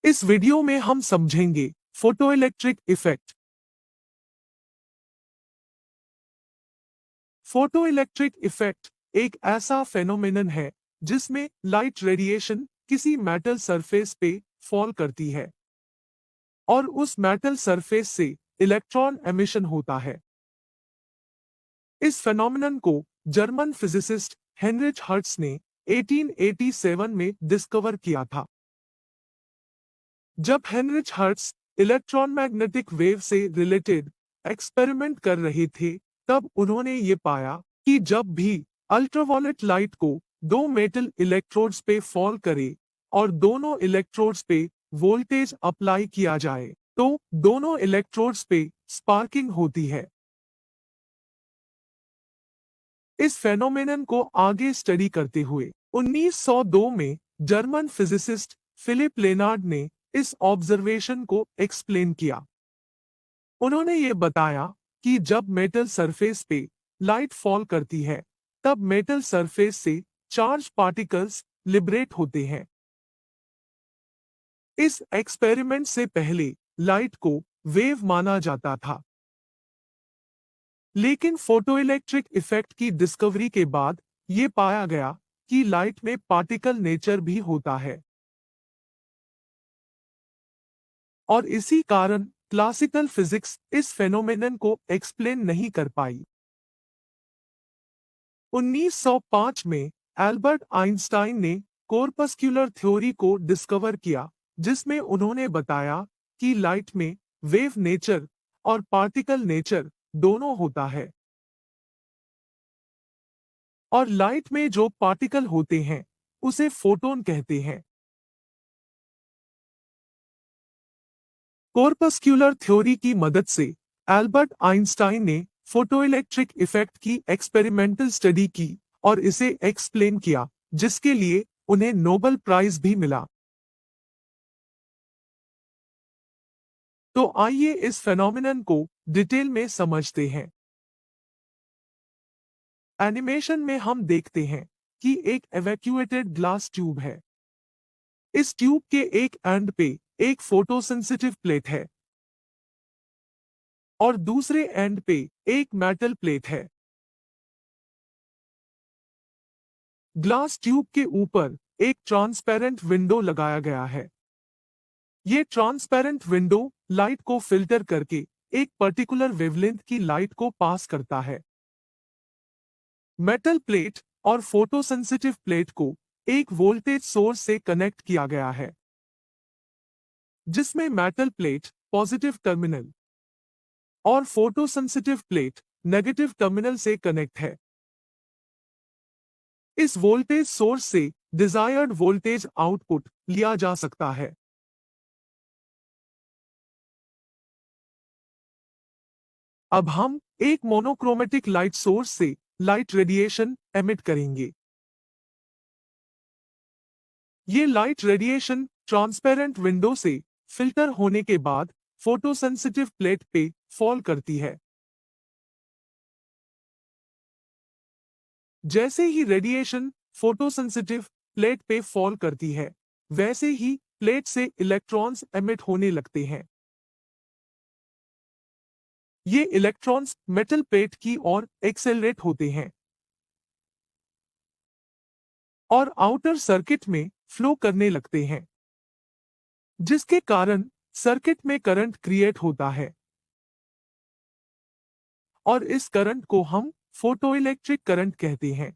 इस वीडियो में हम समझेंगे फोटोइलेक्ट्रिक इफेक्ट। फोटोइलेक्ट्रिक इफेक्ट एक ऐसा फेनोमेनन है जिसमें लाइट रेडिएशन किसी मेटल सरफेस पे फॉल करती है और उस मेटल सरफेस से इलेक्ट्रॉन एमिशन होता है। इस फेनोमेनन को जर्मन फिजिसिस्ट हेनरिच हर्ट्ज ने 1887 में डिस्कवर किया था। जब Heinrich hertz electron magnetic wave से रिलेटेड एक्सपेरिमेंट कर रहे थे, तब उन्होंने ये पाया कि जब भी अल्ट्रावायलेट लाइट को दो मेटल इलेक्ट्रोड्स पे फॉल करे और दोनों इलेक्ट्रोड्स पे वोल्टेज अप्लाई किया जाए, तो दोनों इलेक्ट्रोड्स पे स्पार्किंग होती है। इस फेनोमेनन को आगे स्टडी करते हुए 1902 में जर्मन फिजिसिस्ट फिलिप लेनार्ड ने इस ऑब्जर्वेशन को एक्सप्लेन किया। उन्होंने ये बताया कि जब मेटल सरफेस पे लाइट फॉल करती है, तब मेटल सरफेस से चार्ज पार्टिकल्स लिबरेट होते हैं। इस एक्सपेरिमेंट से पहले लाइट को वेव माना जाता था, लेकिन फोटोइलेक्ट्रिक इफेक्ट की डिस्कवरी के बाद ये पाया गया कि लाइट में पार्टिकल नेचर भी होता है और इसी कारण क्लासिकल फिजिक्स इस फेनोमेनन को एक्सप्लेन नहीं कर पाई। 1905 में एल्बर्ट आइंस्टाइन ने कॉर्पस्क्यूलर थ्योरी को डिस्कवर किया, जिसमें उन्होंने बताया कि लाइट में वेव नेचर और पार्टिकल नेचर दोनों होता है और लाइट में जो पार्टिकल होते हैं उसे फोटोन कहते हैं। कॉर्पस्क्यूलर थ्योरी की मदद से एल्बर्ट आइंस्टाइन ने फोटोइलेक्ट्रिक इफेक्ट की एक्सपेरिमेंटल स्टडी की और इसे एक्सप्लेन किया, जिसके लिए उन्हें नोबेल प्राइज भी मिला। तो आइए इस फेनोमेनन को डिटेल में समझते हैं। एनिमेशन में हम देखते हैं कि एक एवैक्यूएटेड ग्लास ट्यूब है। इस ट्यूब के एक एंड पे एक फोटोसेंसिटिव प्लेट है और दूसरे एंड पे एक मेटल प्लेट है। ग्लास ट्यूब के ऊपर एक ट्रांसपेरेंट विंडो लगाया गया है। ये ट्रांसपेरेंट विंडो लाइट को फिल्टर करके एक पर्टिकुलर वेवलेंथ की लाइट को पास करता है। मेटल प्लेट और फोटोसेंसिटिव प्लेट को एक वोल्टेज सोर्स से कनेक्ट किया गया है, जिसमें मेटल प्लेट पॉजिटिव टर्मिनल और फोटोसेंसिटिव प्लेट नेगेटिव टर्मिनल से कनेक्ट है। इस वोल्टेज सोर्स से डिजायर्ड वोल्टेज आउटपुट लिया जा सकता है। अब हम एक मोनोक्रोमेटिक लाइट सोर्स से लाइट रेडिएशन एमिट करेंगे। ये लाइट रेडिएशन ट्रांसपेरेंट विंडो से फिल्टर होने के बाद फोटोसेंसिटिव प्लेट पे फॉल करती है। जैसे ही रेडिएशन फोटोसेंसिटिव प्लेट पे फॉल करती है, वैसे ही प्लेट से इलेक्ट्रॉन्स एमिट होने लगते हैं। ये इलेक्ट्रॉन्स मेटल प्लेट की ओर एक्सेलरेट होते हैं और आउटर सर्किट में फ्लो करने लगते हैं, जिसके कारण सर्किट में करंट क्रिएट होता है और इस करंट को हम फोटोइलेक्ट्रिक करंट कहते हैं।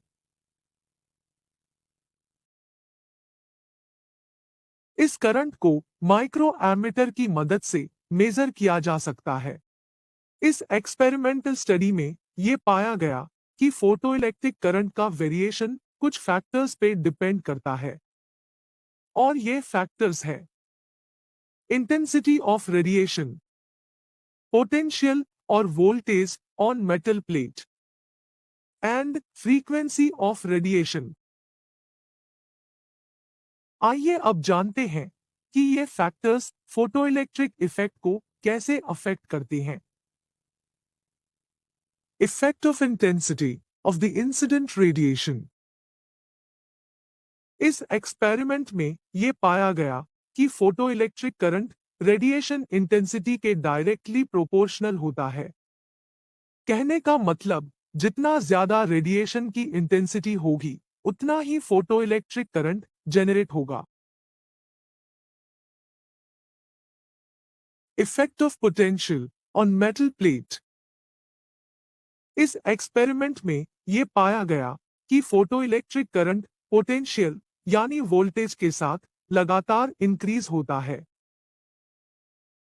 इस करंट को माइक्रो एमीटर की मदद से मेजर किया जा सकता है। इस एक्सपेरिमेंटल स्टडी में यह पाया गया कि फोटोइलेक्ट्रिक करंट का वेरिएशन कुछ फैक्टर्स पे डिपेंड करता है और ये फैक्टर्स हैं: इंटेंसिटी ऑफ रेडिएशन, पोटेंशियल और voltage on metal plate and frequency of radiation. आइए अब जानते हैं कि ये फैक्टर्स फोटोइलेक्ट्रिक इफेक्ट को कैसे अफेक्ट करते हैं। Effect of intensity of the incident radiation. इस एक्सपेरिमेंट में यह पाया गया कि फोटोइलेक्ट्रिक करंट रेडिएशन इंटेंसिटी के डायरेक्टली प्रोपोर्शनल होता है। कहने का मतलब, जितना ज्यादा रेडिएशन की इंटेंसिटी होगी, उतना ही फोटोइलेक्ट्रिक करंट जेनरेट होगा। Effect of potential on metal plate. इस एक्सपेरिमेंट में यह पाया गया कि फोटोइलेक्ट्रिक करंट पोटेंशियल यानी वोल्टेज के साथ लगातार इंक्रीज होता है,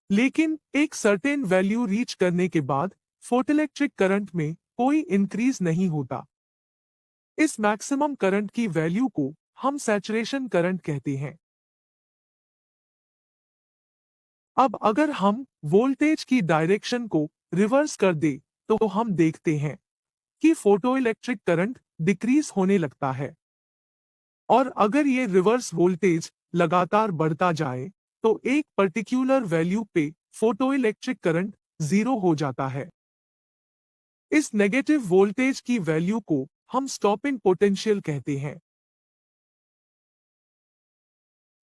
लेकिन एक सर्टेन वैल्यू रीच करने के बाद फोटोइलेक्ट्रिक करंट में कोई इंक्रीज नहीं होता। इस मैक्सिमम करंट की वैल्यू को हम सैचुरेशन करंट कहते हैं। अब अगर हम वोल्टेज की डायरेक्शन को रिवर्स कर दे तो हम देखते हैं कि फोटोइलेक्ट्रिक करंट डिक्रीज होने लगता है, और अगर ये रिवर्स वोल्टेज लगातार बढ़ता जाए तो एक पर्टिकुलर वैल्यू पे फोटोइलेक्ट्रिक करंट जीरो हो जाता है। इस नेगेटिव वोल्टेज की वैल्यू को हम स्टॉपिंग पोटेंशियल कहते हैं।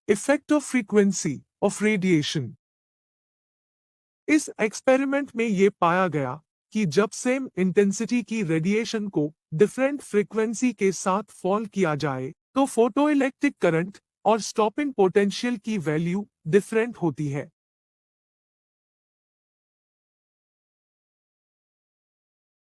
Effect of frequency of radiation. इस एक्सपेरिमेंट में यह पाया गया कि जब सेम इंटेंसिटी की रेडिएशन को डिफरेंट फ्रीक्वेंसी के साथ फॉल किया जाए तो फोटोइलेक्ट्रिक करंट और स्टॉपिंग पोटेंशियल की वैल्यू डिफरेंट होती है।